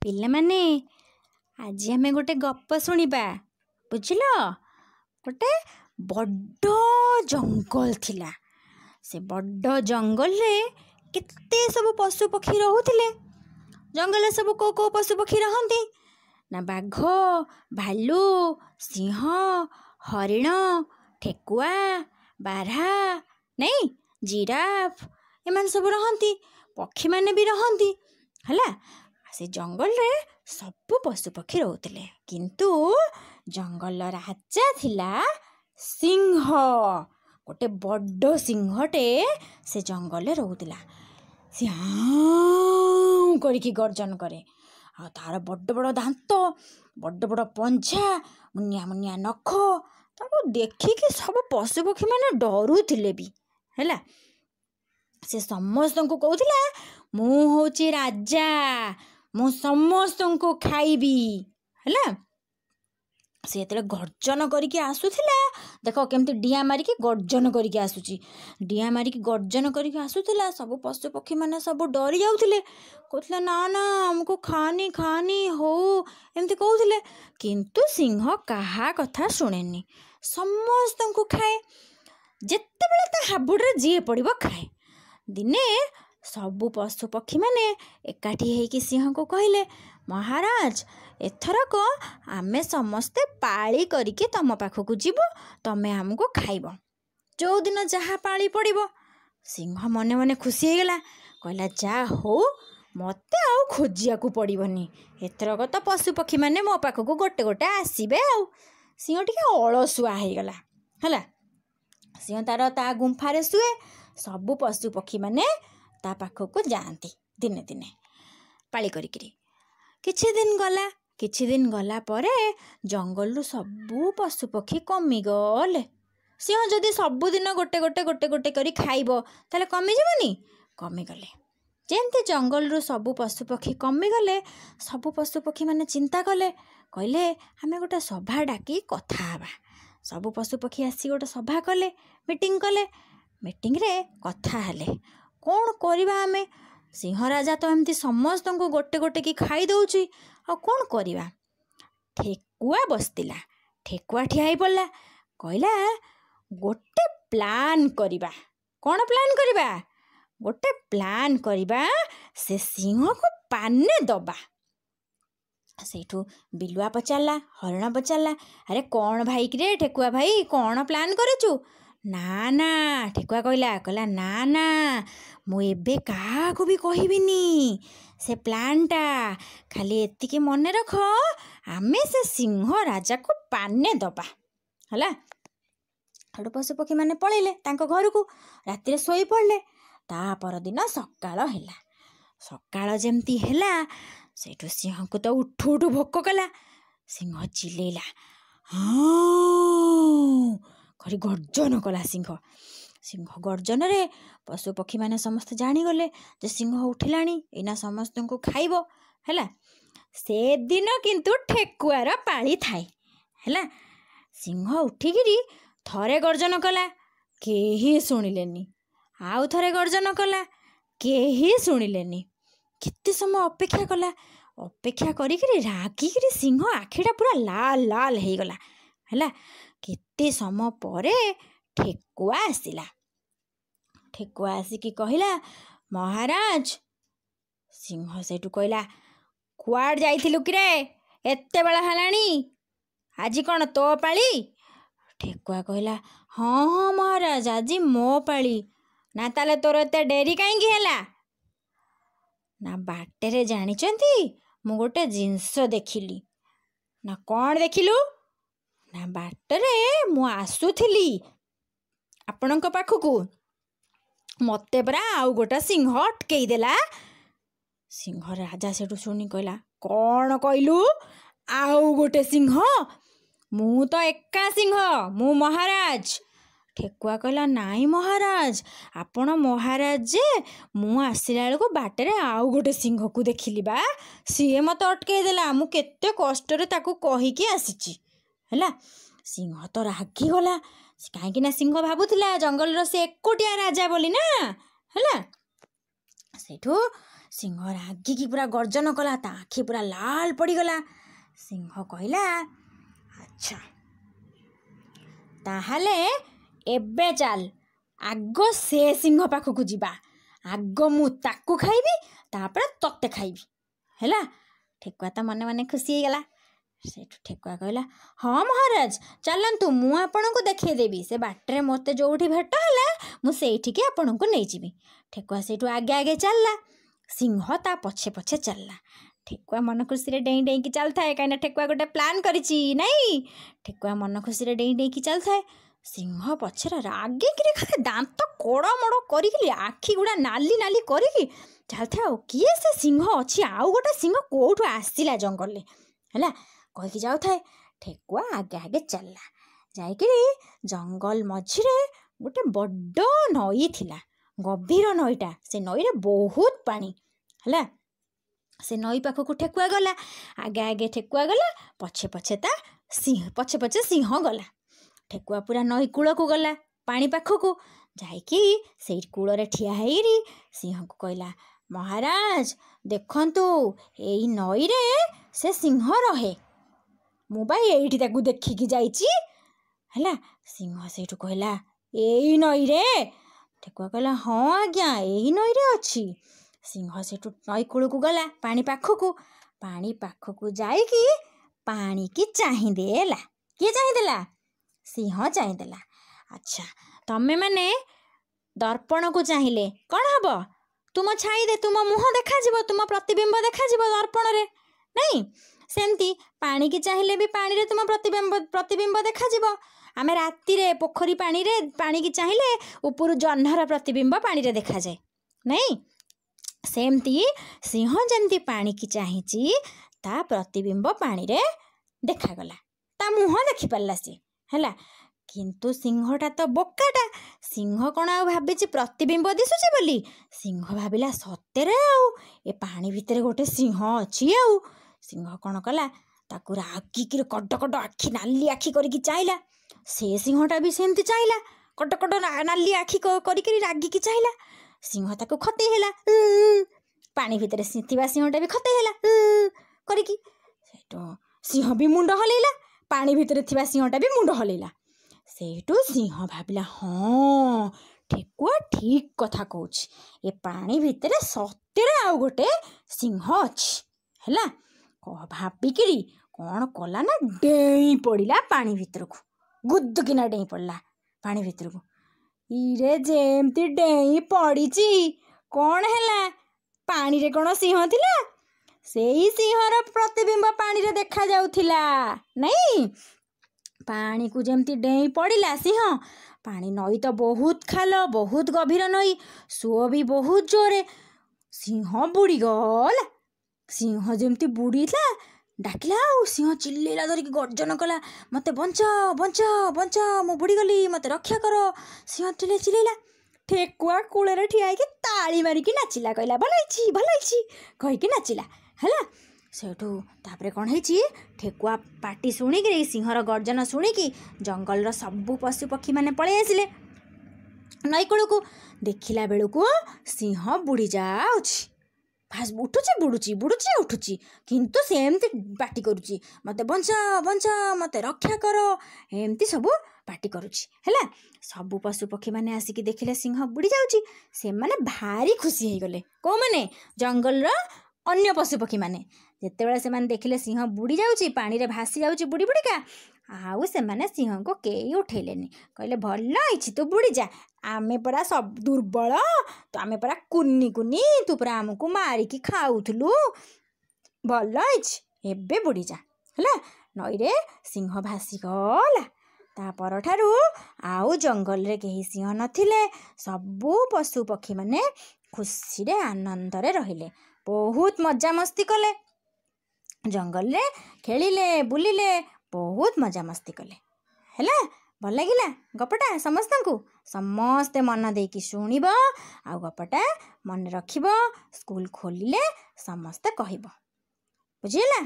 ପିଲାମାନେ ଆଜି ଆମେ ଗୋଟେ ଗପ ଶୁଣିବା, ବୁଝିଲ। ଗୋଟେ ବଡ଼ ଜଙ୍ଗଲ ଥିଲା। ସେ ବଡ଼ ଜଙ୍ଗଲରେ କେତେ ସବୁ ପଶୁ ପକ୍ଷୀ ରହୁଥିଲେ। ଜଙ୍ଗଲରେ ସବୁ କୋଉ କୋଉ ପଶୁ ପକ୍ଷୀ ରହନ୍ତି ନା ବାଘ, ଭାଲୁ, ସିଂହ, ହରିଣ, ଠେକୁଆ, ବାର୍ହା, ନାଇଁ ଜିରାଫ, ଏମାନେ ସବୁ ରହନ୍ତି। ପକ୍ଷୀମାନେ ବି ରହନ୍ତି ହେଲା। ସେ ଜଙ୍ଗଲରେ ସବୁ ପଶୁପକ୍ଷୀ ରହୁଥିଲେ, କିନ୍ତୁ ଜଙ୍ଗଲର ରାଜା ଥିଲା ସିଂହ। ଗୋଟେ ବଡ଼ ସିଂହଟେ ସେ ଜଙ୍ଗଲରେ ରହୁଥିଲା। ସେ ହାଁ କରିକି ଗର୍ଜନ କରେ, ଆଉ ତାର ବଡ଼ ବଡ଼ ଦାନ୍ତ, ବଡ଼ ବଡ଼ ପଞ୍ଝା, ମୁନିଆ ମୁନିଆ ନଖ, ତାକୁ ଦେଖିକି ସବୁ ପଶୁପକ୍ଷୀ ମାନେ ଡରୁଥିଲେ ବି ହେଲା। ସେ ସମସ୍ତଙ୍କୁ କହୁଥିଲା, ମୁଁ ହଉଛି ରାଜା, ମୁଁ ସମସ୍ତଙ୍କୁ ଖାଇବି ହେଲା। ସେ ଯେତେବେଳେ ଗର୍ଜନ କରିକି ଆସୁଥିଲା, ଦେଖ କେମିତି ଡିଆଁ ମାରିକି ଗର୍ଜନ କରିକି ଆସୁଛି। ଡିଆଁ ମାରିକି ଗର୍ଜନ କରିକି ଆସୁଥିଲା, ସବୁ ପଶୁପକ୍ଷୀ ମାନେ ସବୁ ଡରି ଯାଉଥିଲେ, କହୁଥିଲେ ନା ନା ଆମକୁ ଖାନି ଖାନି ହଉ ଏମିତି କହୁଥିଲେ। କିନ୍ତୁ ସିଂହ କାହା କଥା ଶୁଣେନି, ସମସ୍ତଙ୍କୁ ଖାଏ। ଯେତେବେଳେ ତା ହାବୁଡ଼ରେ ଯିଏ ପଡ଼ିବ ଖାଏ। ଦିନେ ସବୁ ପଶୁପକ୍ଷୀ ମାନେ ଏକାଠି ହେଇକି ସିଂହକୁ କହିଲେ, ମହାରାଜ ଏଥରକ ଆମେ ସମସ୍ତେ ପାଳି କରିକି ତମ ପାଖକୁ ଯିବୁ, ତମେ ଆମକୁ ଖାଇବ, ଯୋଉଦିନ ଯାହା ପାଳି ପଡ଼ିବ। ସିଂହ ମନେ ମନେ ଖୁସି ହେଇଗଲା, କହିଲା ଯା ହଉ, ମୋତେ ଆଉ ଖୋଜିବାକୁ ପଡ଼ିବନି, ଏଥରକ ତ ପଶୁପକ୍ଷୀ ମାନେ ମୋ ପାଖକୁ ଗୋଟେ ଗୋଟେ ଆସିବେ ଆଉ। ସିଂହ ଟିକେ ଅଳସୁଆ ହେଇଗଲା ହେଲା। ସିଂହ ତାର ତା ଗୁମ୍ଫାରେ ଶୁଏ, ସବୁ ପଶୁପକ୍ଷୀ ମାନେ ତା ପାଖକୁ ଯାଆନ୍ତି ଦିନେ ଦିନେ ପାଳି କରିକିରି। କିଛି ଦିନ ଗଲା ପରେ ଜଙ୍ଗଲରୁ ସବୁ ପଶୁପକ୍ଷୀ କମିଗଲେ। ସିଂହ ଯଦି ସବୁଦିନ ଗୋଟେ ଗୋଟେ କରି ଖାଇବ, ତାହେଲେ କମିଯିବନି? କମିଗଲେ। ଯେମିତି ଜଙ୍ଗଲରୁ ସବୁ ପଶୁପକ୍ଷୀ କମିଗଲେ, ସବୁ ପଶୁପକ୍ଷୀ ମାନେ ଚିନ୍ତା କଲେ, କହିଲେ ଆମେ ଗୋଟେ ସଭା ଡାକି କଥା ହେବା। ସବୁ ପଶୁପକ୍ଷୀ ଆସି ଗୋଟେ ସଭା କଲେ, ମିଟିଂ କଲେ। ମିଟିଂରେ କଥା ହେଲେ, କ'ଣ କରିବା ଆମେ? ସିଂହ ରାଜା ତ ଏମିତି ସମସ୍ତଙ୍କୁ ଗୋଟେ ଗୋଟେ କି ଖାଇ ଦେଉଛି, ଆଉ କ'ଣ କରିବା? ଠେକୁଆ ବସିଥିଲା। ଠେକୁଆ ଠିଆ ହେଇ ପଡ଼ିଲା, କହିଲା ଗୋଟେ ପ୍ଲାନ୍ କରିବା। କ'ଣ ପ୍ଲାନ୍ କରିବା? ଗୋଟେ ପ୍ଲାନ୍ କରିବା, ସେ ସିଂହକୁ ପାନେ ଦବା। ସେଇଠୁ ବିଲୁଆ ପଚାରିଲା, ହରିଣ ପଚାରିଲା, ଆରେ କ'ଣ ଭାଇକିରେ ଠେକୁଆ ଭାଇ, କ'ଣ ପ୍ଲାନ୍ କରିଛୁ? ନା ଠେକୁଆ କହିଲା ନା ନା, ମୁଁ ଏବେ କାହାକୁ ବି କହିବିନି ସେ ପ୍ଲାନ୍ଟା। ଖାଲି ଏତିକି ମନେ ରଖ, ଆମେ ସେ ସିଂହ ରାଜାକୁ ପାନେ ଦବା ହେଲା। ସେଠୁ ପଶୁପକ୍ଷୀ ମାନେ ପଳେଇଲେ ତାଙ୍କ ଘରକୁ, ରାତିରେ ଶୋଇ ପଡ଼ିଲେ। ତା ପରଦିନ ସକାଳ ହେଲା। ସକାଳ ଯେମିତି ହେଲା, ସେଇଠୁ ସିଂହକୁ ତ ଉଠୁ ଉଠୁ ଭୋକ କଲା। ସିଂହ ଚିଲେଇଲା, ହଁ କରି ଗର୍ଜନ କଲା। ସିଂହ ଗର୍ଜନରେ ପଶୁପକ୍ଷୀ ମାନେ ସମସ୍ତେ ଜାଣିଗଲେ ଯେ ସିଂହ ଉଠିଲାଣି, ଏଇନା ସମସ୍ତଙ୍କୁ ଖାଇବ ହେଲା। ସେଦିନ କିନ୍ତୁ ଠେକୁଆର ପାଳି ଥାଏ ହେଲା। ସିଂହ ଉଠିକିରି ଥରେ ଗର୍ଜନ କଲା, କେହି ଶୁଣିଲେନି। ଆଉ ଥରେ ଗର୍ଜନ କଲା, କେହି ଶୁଣିଲେନି। କେତେ ସମୟ ଅପେକ୍ଷା କଲା, ଅପେକ୍ଷା କରିକିରି ରାଗିକିରି ସିଂହ ଆଖିଟା ପୁରା ଲାଲ ଲାଲ ହେଇଗଲା ହେଲା। କେତେ ସମୟ ପରେ ଠେକୁଆ ଆସିଲା। ଠେକୁଆ ଆସିକି କହିଲା, ମହାରାଜ। ସିଂହ ସେଇଠୁ କହିଲା, କୁଆଡ଼େ ଯାଇଥିଲୁ କିରେ, ଏତେ ବେଳ ହେଲାଣି, ଆଜି କ'ଣ ତୋ ପାଳି? ଠେକୁଆ କହିଲା, ହଁ ମହାରାଜ, ଆଜି ମୋ ପାଳି। ନା ତାହେଲେ ତୋର ଏତେ ଡେରି କାହିଁକି ହେଲା? ନା ବାଟରେ ଜାଣିଛନ୍ତି ମୁଁ ଗୋଟେ ଜିନିଷ ଦେଖିଲି। ନା କ'ଣ ଦେଖିଲୁ? ନା ବାଟରେ ମୁଁ ଆସୁଥିଲି ଆପଣଙ୍କ ପାଖକୁ, ମୋତେ ପରା ଆଉ ଗୋଟେ ସିଂହ ଅଟକେଇ ଦେଲା। ସିଂହ ରାଜା ସେଠୁ ଶୁଣି କହିଲା, କ'ଣ କହିଲୁ? ଆଉ ଗୋଟେ ସିଂହ? ମୁଁ ତ ଏକା ସିଂହ, ମୁଁ ମହାରାଜ। ଠେକୁଆ କହିଲା, ନାଇଁ ମହାରାଜ, ଆପଣ ମହାରାଜ ଯେ ମୁଁ ଆସିଲା ବେଳକୁ ବାଟରେ ଆଉ ଗୋଟେ ସିଂହକୁ ଦେଖିଲି ବା, ସିଏ ମୋତେ ଅଟକେଇ ଦେଲା, ମୁଁ କେତେ କଷ୍ଟରେ ତାକୁ କହିକି ଆସିଛି ହେଲା। ସିଂହ ତ ରାଗିଗଲା, କାହିଁକି ନା ସିଂହ ଭାବୁଥିଲା ଜଙ୍ଗଲର ସେ ଏକୁଟିଆ ରାଜା ବୋଲି ନା ହେଲା। ସେଇଠୁ सिंह रागिकी पूरा गर्जन कला, ता आखि पूरा लाल पड़गला। सिंह कहला, अच्छा ताहले एबे चल आग से सिंह पाखक जीवा, आग मु ताकू खाइबी तापर तते खाइबी हैला। ठेकुआ तो मने मने खुशी हो गला। सेठू ठेकुआ कहला, हाँ महाराज चलतु मु आपन को देखे देवी, से बाटरे मते जोठी भेट है मुझे आपन को नहीं जीवी। ठेकुआ सेठू आगे आगे चलला, सिंह ता पछे पछे चलला। ठेकुआ मन खुशी रे डेई डेई की चलता है, कहीं ठेकुआ गोटे प्लान करिछि नहीं। ठेकुआ मन खुशी रे डेई डेई की चलता है, सिंह पछरे रागिकी खाली दांत कड़मड़ करी आखि गुड़ा नाली नाली करी चलता। किए से सिंह अच्छी, आउ गोटे सिंह कोठू आसला जंगल है कहीकि जाऊे। ठेकुआ आगे आगे चलला, जाइकिरी जंगल मझिरे गोटे बड़ नई थिला, गभीर नईटा। से नई रे बहुत पानी है। से नई पाखक ठेकुआ गला, आगे आगे ठेकुआ गला, पछे पछे ता सिंह पछे पछे सिंह गला। ठेकुआ पूरा नई कूल को गला, पानी पाखक जाइकी से कूल रे ठिया हेरी सिंह को कहला, महाराज देखंतु एई नई रे से सिंह रहे, मु भाई एठी ताकू देखिकी जाइची हैला। सिंह सेठू कहला, एई नई रे? ठेकुआ कहला, हाँ आज्ञा एई नई रे अछि। सिंह सेठू नई कूल को गला, पानी पाखक जाइकी पानी की चाहि देला। किए चाहि देला? सिंह चाहि देला। अच्छा तमे माने दर्पण को चाहिए कौन हम? तुम छाई दे, तुम मुह देखा जीवो, तुम प्रतिबिंब देखा जीवो दर्पण रे नहीं। सेमती पानी की चाहिए भी पानी रे तुम प्रतिबिंब देखा जीवो। आमे राति रे पोखरी पानी रे पानी की चाहिए ऊपर जह्नर प्रतिबिंब पानी रे देखा जाए नहीं। सेमती सिंह जमती पानी की चाहिए ता प्रतिबिंब पानी रे देखागला, ता मुह देखी पारला सी हैला। किंतु सिंहटा तो बोकाटा, सिंह कौन आ भावी प्रतिबिंब दिशुची बोली। सिंह भाविला सतेरे आउ ए पानी भितर गोटे सिंह अच्छी। आउ सिंह कौन कला, ताकू रागिकी कड आखि नाली आखि करके चाहला। से सिंहटा भी सेमती चाहला, कड नाली आखि करके रागिकी चाहला। सिंह ताकू खते हैला, पानी भितर थिबा सिंहटा भी खते हैला करके। सिंह भी मुंड हलैला, पानी भितर थिबा सिंहटा भी मुंड हलैला। सेठू सिंह भाविला, हाँ ठेकुआ ठीक कथा कहूछि, ए पानी भितर सतेरे आउ गोटे सिंह अछि हैला। भाविकी कौन कला ना डेई पड़ा पानी भितर को, गुदकिना डेई पड़ा पानी भितर को। इरे जेमती डेई पड़ी कौन हैला, पानी रे कौन सिंह थिला? सेई सिंहर प्रतिबिंब पानी रे देखा जाउथिला नहीं। पानी को जमती डेई पड़ा सिंह, पानी नई तो बहुत खाल, बहुत गभीर नई, सुओ भी बहुत जोरे। सिंह बुड़ी गला, सिंह जमती बुड़ीला डाकिला, सिंह चिल्लेला धरिकी गर्जन कला, मते बंचाओ बंचाओ बंचाओ मु बुड़ी गली, मते रक्षा करो। सिंह चिल्लेला। ठेकुआ कूल रे ठिया होइकी ताली मारिकी नाचिला, कहला भलैछि भलैछि कहीकि नाचिला हैला। सेठू तापरे कौन है, ठेकुआ पाटी शुणिकी सिंहर गर्जन शुणिकी जंगल सबू पशु पक्षी मैंने पलि आसिले नईकूल को। देखला बेलू सिंह बुड़ी जाऊँच, फास्ट उठुची बुड़ुची बुड़ुची उठुची, किंतु से एमती पाटी करुची, मते बंचाओ बंचाओ मते रक्षा करो, एमती सबू पाटी करुची हैला। सबू पशु पक्षी मैंने आसिकी देखिले सिंह बुड़ी जाऊँची, से माने भारी खुशी हो गले। को माने? जंगल अन्य पशु पक्षी मैंने जितेबाला से देखिले सिंह बुड़ी जाऊँची, पानी रे भासी जाऊँची बुड़ी बुड़िका, आउ से माने सिंह को केई उठेलेनी, कहले भल आइछि तू बुड़ी जा, आमे परा सब दुर्बल, तो आमे परा कुन्नी कुन्नी, तू परा आमको मारिकी खाउथलु, भल आइछि एबे बुड़ी जा हैला। नई रे सिंह भासी गला। ता परठारु आउ जंगल रे केही सिंह नथिले, सबू पशु पक्षी माने खुशी रे आनंद रे रहिले, बहुत मजा मस्ती कले, जंगल रे खेलिले बुलिले, बहुत मजा मस्ती कले हैला। भल लागिला गपटा? समस्ते मन देकी शुणिब, आ गपटा मन रखिब, स्कूल खोलिले समस्ते कहिब, बुझिला।